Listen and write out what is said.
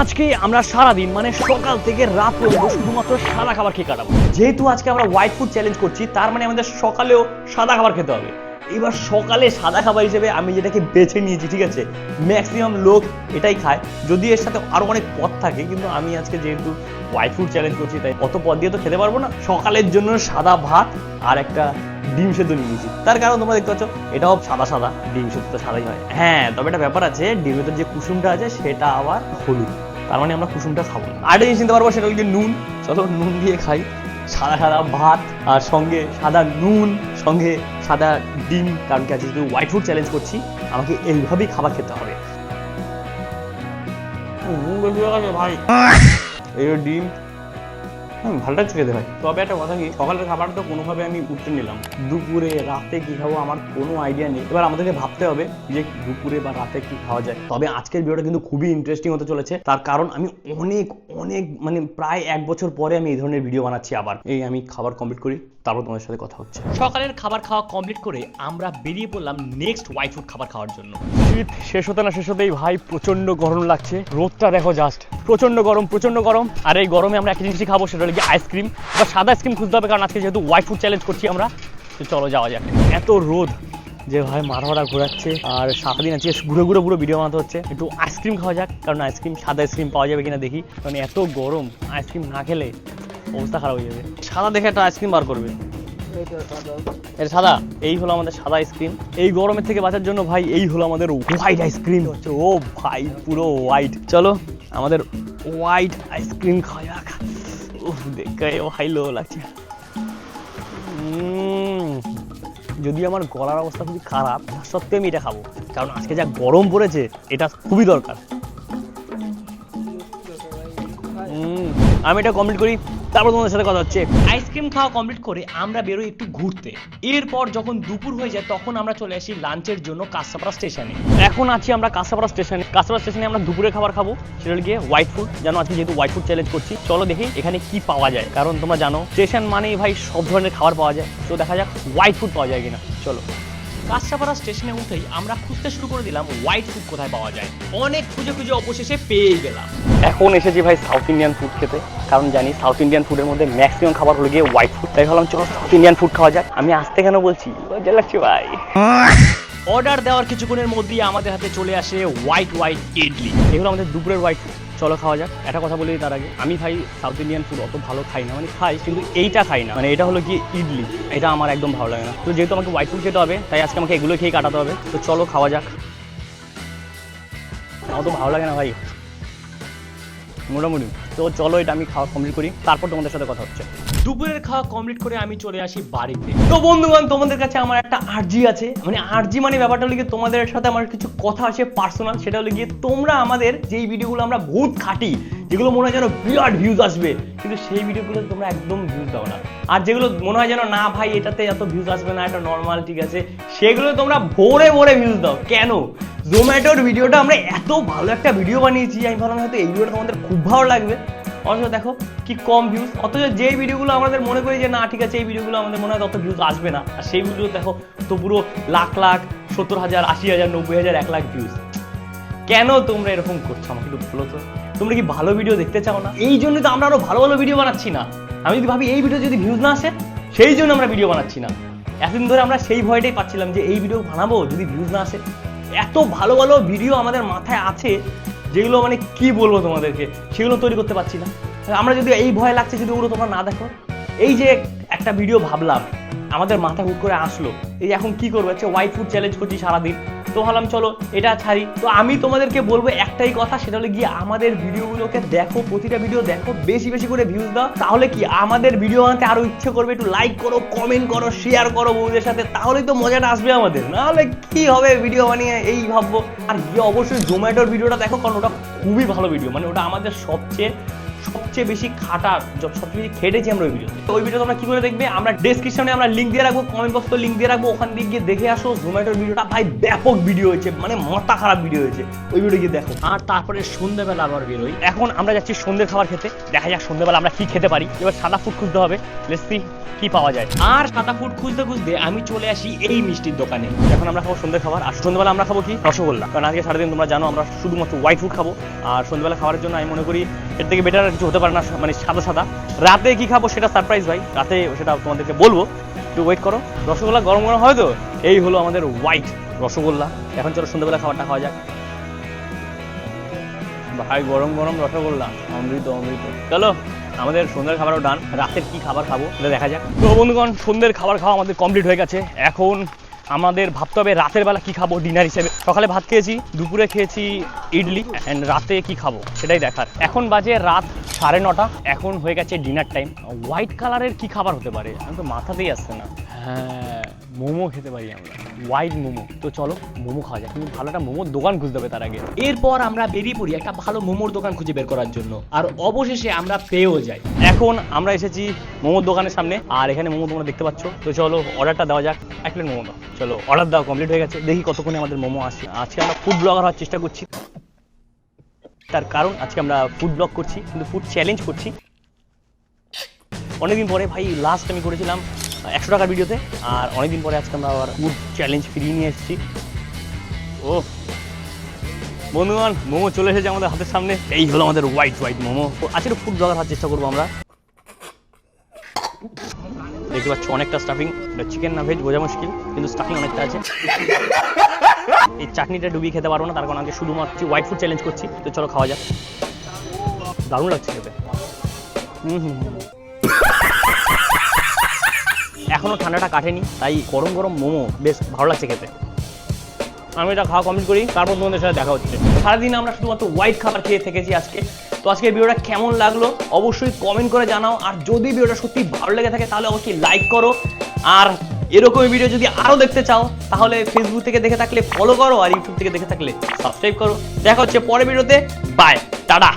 আজকে আমরা সারাদিন মানে সকাল থেকে রাত পর্যন্ত শুধুমাত্র সাদা খাবার খেয়ে কাটাবো। যেহেতু আজকে আমরা হোয়াইট ফুড চ্যালেঞ্জ করছি, তার মানে আমাদের সকালেও সাদা খাবার খেতে হবে। এবার সকালে সাদা খাবার হিসেবে আমি যেটাকে বেছে নিয়েছি, ঠিক আছে, ম্যাক্সিমাম লোক এটাই খায়, যদি এর সাথে আরো অনেক পদ থাকে, কিন্তু আমি আজকে যেহেতু হোয়াইট ফুড চ্যালেঞ্জ করছি তাই অত পদ দিয়ে তো খেতে পারবো না। সকালের জন্য সাদা ভাত আর একটা ডিম সেদ্ধ নিয়েছি। তার কারণ তোমরা দেখতে পাচ্ছ এটাও সাদা সাদা, ডিম সেদ্ধ তো সাদাই হয়। হ্যাঁ, তবে একটা ব্যাপার আছে, ডিমের যে কুসুমটা আছে সেটা আবার হলুদ, তার মানে আমরা কুসুমটা খাবো না। আরেকটা জিনিস নিতে পারবো, সেটা হচ্ছে নুন। চলো নুন দিয়ে খাই, সাদা সাদা ভাত আর সঙ্গে সাদা নুন, সঙ্গে সাদা ডিম। কারণ কি আজকে যদি হোয়াইট ফুড চ্যালেঞ্জ করছি, আমাকে এইভাবেই খাবার খেতে হবে। ভাই এই ডিম ভালো লাগছে খেতে ভাই। তবে একটা কথা কি, সকালের খাবার তো কোনোভাবে আমি উঠতে নিলাম, দুপুরে রাতে কি খাবো আমার কোনো আইডিয়া নেই। এবার আমাদেরকে ভাবতে হবে যে দুপুরে বা রাতে কি খাওয়া যায়। তবে আজকের ভিডিওটা কিন্তু খুবই ইন্টারেস্টিং হতে চলেছে, তার কারণ আমি অনেক অনেক মানে প্রায় 1 বছর পরে আমি এই ধরনের ভিডিও বানাচ্ছি। আবার এই আমি খাবার কমপ্লিট করি, তারপর তোমাদের সাথে কথা হচ্ছে। সকালের খাবার খাওয়া কমপ্লিট করে আমরা বেরিয়ে পড়লাম নেক্সট হোয়াইট ফুড খাবার খাওয়ার জন্য। শীত শেষ হতে না শেষ হতেই ভাই প্রচন্ড গরম লাগছে, রোদটা দেখো জাস্ট, প্রচন্ড গরম প্রচন্ড গরম। আর এই গরমে আমরা একটা জিনিসই খাবো, সেটা হলো কি আইসক্রিম বা সাদা আইসক্রিম খুঁজতে হবে, কারণ আজকে যেহেতু হোয়াইট ফুড চ্যালেঞ্জ করছি আমরা। তো চলো যাওয়া যাক। এত রোদ যে ভাই মাথা ঘোরাচ্ছে, আর সারাদিন আজকে ঘুরে ঘুরে পুরো ভিডিও বানাতে হচ্ছে। একটু আইসক্রিম খাওয়া যাক, কারণ আইসক্রিম সাদা আইসক্রিম পাওয়া যাবে কিনা দেখি, কারণ এত গরম আইসক্রিম না খেলে অবস্থা খারাপ হয়ে যাবে। সাদা দেখে একটা আইসক্রিম বার করবে, এটা সাদা। এই হলো আমাদের সাদা আইসক্রিম। এই গরমের থেকে বাঁচার জন্য ভাই এই হলো আমাদের হোয়াইট আইসক্রিম। ও ভাই পুরো হোয়াইট। চলো আমাদের হোয়াইট আইসক্রিম খাওয়া যাক। দেখে ভাই লো লাগছে। যদি আমার গলার অবস্থা খুবই খারাপ, তার সত্ত্বেও আমি এটা খাবো, কারণ আজকে যা গরম পড়েছে এটা খুবই দরকার। আমি এটা কমপ্লিট করি, তারপর তোমাদের সাথে কথা হচ্ছে। আইসক্রিম খাওয়া কমপ্লিট করে আমরা বেরোই একটু ঘুরতে। এরপর যখন দুপুর হয়ে যায় তখন আমরা চলে আসি লাঞ্চের জন্য কাঁচরাপাড়া স্টেশনে। এখন আছি আমরা কাঁচরাপাড়া স্টেশনে। কাঁচরাপাড়া স্টেশনে আমরা দুপুরে খাবার খাবো, সেটা গিয়ে হোয়াইট ফুড। জানো আজকে যেহেতু হোয়াইট ফুড চ্যালেঞ্জ করছি, চলো দেখি এখানে কি পাওয়া যায়, কারণ তোমরা জানো স্টেশন মানেই ভাই সব ধরনের খাবার পাওয়া যায়। তো দেখা যাক হোয়াইট ফুড পাওয়া যায় কিনা। চলো। কাঁচরাপাড়া স্টেশনে উঠেই আমরা খুঁজতে শুরু করে দিলাম হোয়াইট ফুড কোথায় পাওয়া যায়। অনেক খুঁজে খুঁজে অবশেষে পেয়ে গেলাম। এখন এসেছি ভাই সাউথ ইন্ডিয়ান ফুড খেতে, কারণ জানি সাউথ ইন্ডিয়ান ফুডের মধ্যে ম্যাক্সিমাম খাবার হলো গিয়ে হোয়াইট ফুড। তাই ভাবলাম চলো সাউথ ইন্ডিয়ান ফুড খাওয়া যাক। আমি আসতে কেন বলছি, লজ্জা লাগছে ভাই। অর্ডার দেওয়ার কিছুক্ষণের মধ্যেই আমাদের হাতে চলে আসে হোয়াইট ইডলি। এগুলো আমাদের দুপুরের হোয়াইট ফুড। চলো খাওয়া যাক। একটা কথা বলি তার আগে, আমি ভাই সাউথ ইন্ডিয়ান ফুড অত ভালো খাই না, মানে খাই কিন্তু এইটা খাই না। মানে এটা হলো কি ইডলি, এটা আমার একদম ভালো লাগে না। তো যেহেতু আমাকে হোয়াইট ফুড খেতে হবে, তাই আজকে আমাকে এগুলো খেয়ে কাটাতে হবে। তো চলো খাওয়া যাক। আমার তো ভালো লাগে না ভাই মোটামুটি। তো চলো এটা আমি খাওয়া কমপ্লিট করি, তারপর তোমাদের সাথে কথা হচ্ছে। দুপুরের খাওয়া কমপ্লিট করে আমি চলে আসি বাড়িতে। তো বন্ধুগণ, তোমাদের কাছে আমার একটা আর্জি আছে। মানে আর্জি মানে ব্যাপারটা হলো গিয়ে তোমাদের সাথে আমার কিছু কথা আছে পার্সোনাল। সেটা হলো গিয়ে তোমরা আমাদের যেই ভিডিওগুলো আমরা বহুত খাটি, যেগুলো মনে হয় যেন বিরাট ভিউজ আসবে, কিন্তু সেই ভিডিওগুলো তোমরা একদম ভিউজ দাও না। আর যেগুলো মনে হয় যেন না ভাই এটাতে এত ভিউজ আসবে না, এটা নর্মাল ঠিক আছে, সেগুলো তোমরা ভোরে ভোরে ভিউজ দাও। কেন? জোম্যাটোর ভিডিওটা আমরা এত ভালো একটা ভিডিও বানিয়েছি, আমি ভাবলাম হয়তো এই ভিডিওটা তোমাদের খুব ভালো লাগবে। অথচ দেখো কি কম ভিউজ। অথচ যে ভিডিওগুলো আমাদের মনে করি যে না ঠিক আছে এই ভিডিওগুলো আমাদের মনে হয় তত ভিউজ আসবে না, আর সেই ভিডিও দেখো তো পুরো লাখ লাখ, 70,000, 80,000, 90,000, 1 লাখ ভিউজ। কেন তোমরা এরকম করছো আমাকে একটু বলো তো। তোমরা কি ভালো ভিডিও দেখতে চাও না? এই জন্যই তো আমরা আরো ভালো ভালো ভিডিও বানাচ্ছি না। আমি যদি ভাবি এই ভিডিও যদি ভিউজ না আসে, সেই জন্য আমরা ভিডিও বানাচ্ছি না। এতদিন ধরে আমরা সেই ভয়টাই পাচ্ছিলাম যে এই ভিডিও বানাবো যদি ভিউজ না আসে। এত ভালো ভালো ভিডিও আমাদের মাথায় আছে, যেগুলো মানে কি বলবো তোমাদেরকে, সেগুলো তৈরি করতে পারছি না। আমরা যদি এই ভয় লাগছে যদি ওগুলো তোমরা না দেখো। এই যে একটা ভিডিও ভাবলাম, আমাদের মাথা হুট করে আসলো, এই এখন কি করবো, হচ্ছে হোয়াইট ফুড চ্যালেঞ্জ করছি সারাদিন, তো ভাবলাম চলো এটা ছাড়ি। তো আমি তোমাদেরকে বলবো একটাই কথা, সেটা হলো গিয়ে আমাদের ভিডিওগুলোকে দেখো, প্রতিটা ভিডিও দেখো, বেশি বেশি করে ভিউজ দাও। তাহলে কি আমাদের ভিডিও বানাতে আরো ইচ্ছে করবে। একটু লাইক করো, কমেন্ট করো, শেয়ার করো বন্ধুদের সাথে, তাহলেই তো মজাটা আসবে আমাদের। নাহলে কি হবে ভিডিও বানিয়ে এই ভাববো। আর গিয়ে অবশ্যই জোম্যাটোর ভিডিওটা দেখো, কারণ ওটা খুবই ভালো ভিডিও। মানে ওটা আমাদের সবচেয়ে সবচেয়ে বেশি সবচেয়ে বেশি খেটেছি আমরা ওই ভিডিওতে। তো ওই ভিডিও তোমরা কি করে দেখবে, আমরা ডেসক্রিপশনে আমরা লিঙ্ক দিয়ে রাখবো, কমেন্ট বক্সে লিঙ্ক দিয়ে রাখবো, ওখান দিয়ে গিয়ে দেখে আসো। জোম্যাটোর ভিডিওটা ভাই ব্যাপক ভিডিও হয়েছে, মানে মাথা খারাপ ভিডিও হয়েছে, ওই ভিডিও গিয়ে দেখো। আর তারপরে সন্ধ্যাবেলা আবার বেরোই। এখন আমরা যাচ্ছি সন্ধ্যের খাবার খেতে, দেখা যাক সন্ধ্যাবেলা আমরা কি খেতে পারি। এবার সাদা ফুড খুঁজতে হবে, লেটস সি কি পাওয়া যায়। আর সাদা ফুড খুঁজতে খুঁজতে আমি চলে আসি এই মিষ্টির দোকানে। এখন আমরা খাবো সন্ধ্যের খাবার, আর সন্ধ্যাবেলা আমরা খাবো কি রসগোল্লা, কারণ আজকে সারাদিন তোমরা জানো আমরা শুধুমাত্র হোয়াইট ফুড খাবো। আর সন্ধ্যাবেলা খাবারের জন্য আমি মনে করি এর থেকে বেটার আর কিছু হতে পারে না, মানে সাদা সাদা। রাতে কি খাবো সেটা সারপ্রাইজ ভাই, রাতে সেটা তোমাদেরকে বলবো, একটু ওয়েট করো। রসগোল্লা গরম গরম হয় তো, এই হলো আমাদের হোয়াইট রসগোল্লা। এখন চলো সন্ধ্যাবেলা খাবারটা খাওয়া যাক। ভাই গরম গরম রসগোল্লা, অমৃত অমৃত। চলো আমাদের সন্ধ্যের খাবারও ডান, রাতের কি খাবার খাবো সেটা দেখা যাক। তো বন্ধুগণ, সন্ধ্যের খাবার খাওয়া আমাদের কমপ্লিট হয়ে গেছে। এখন আমাদের ভাবতে হবে রাতের বেলা কি খাবো ডিনার হিসেবে। সকালে ভাত খেয়েছি, দুপুরে খেয়েছি ইডলি, অ্যান্ড রাতে কি খাবো সেটাই দেখার। এখন বাজে রাত 9:30, এখন হয়ে গেছে ডিনার টাইম। হোয়াইট কালারের কি খাবার হতে পারে, আমি তো মাথাতেই আসছে না। হ্যাঁ, মোমো খেতে পারি আমরা, হোয়াইট মোমো। তো চলো মোমো খাওয়া যায়, কিন্তু ভালো একটা মোমোর দোকান খুঁজতে হবে তার আগে। এরপর আমরা বেরিয়ে পড়ি একটা ভালো মোমোর দোকান খুঁজে বের করার জন্য, আর অবশেষে আমরা পেয়েও যাই। এখন আমরা এসেছি মোমোর দোকানের সামনে, আর এখানে মোমো তোমরা দেখতে পাচ্ছ। তো চলো অর্ডারটা দেওয়া যাক, এক প্লেট মোমো দাও। চলো অর্ডার দেওয়া কমপ্লিট হয়ে গেছে, দেখি কতক্ষণে আমাদের মোমো আসে। আজকে আমরা ফুড ব্লগার হওয়ার চেষ্টা করছি, তার কারণ আজকে আমরা ফুড ব্লগ করছি, কিন্তু ফুড চ্যালেঞ্জ করছি। অনেকদিন পরে ভাই, লাস্ট আমি করেছিলাম 100 টাকার ভিডিওতে, আর অনেকদিন পরে আজকে আমরা আবার ফুড চ্যালেঞ্জ ফিরিয়ে নিয়ে এসেছি। ও বন্ধুগণ, মোমো চলে এসেছে আমাদের হাতের সামনে, এই হলো আমাদের হোয়াইট মোমো। আজকে ফুড ব্লগার হওয়ার চেষ্টা করবো আমরা। দেখতে পাচ্ছ অনেকটা স্টাফিং, চিকেন না ভেজ বোঝা মুশকিল, কিন্তু স্টাফিং অনেকটা আছে। এই চাটনিটা ডুবিয়ে খেতে পারবো না, তার কারণ আজকে শুধুমাত্র হোয়াইট ফুড চ্যালেঞ্জ করছি। তো চলো খাওয়া যাক, দারুণ লাগছে খেতে। এখনো ঠান্ডাটা কাটেনি, তাই গরম গরম মোমো বেশ ভালো লাগছে খেতে। আমি এটা খাওয়া কমপ্লিট করি, তারপর তোমাদের সাথে দেখা হচ্ছে। সারাদিন আমরা শুধুমাত্র হোয়াইট খাবার খেয়ে থেকেছি আজকে। তো আজকের ভিডিওটা কেমন লাগলো অবশ্যই কমেন্ট করে জানাও, আর যদি ভিডিওটা সত্যি ভালো লেগে থাকে তাহলে অবশ্যই লাইক করো। আর এরকমই ভিডিও যদি আরো দেখতে চাও তাহলে ফেসবুক থেকে দেখে থাকলে ফলো করো, আর ইউটিউব থেকে দেখে থাকলে সাবস্ক্রাইব করো। দেখা হচ্ছে পরের ভিডিওতে, বাই, টাটা।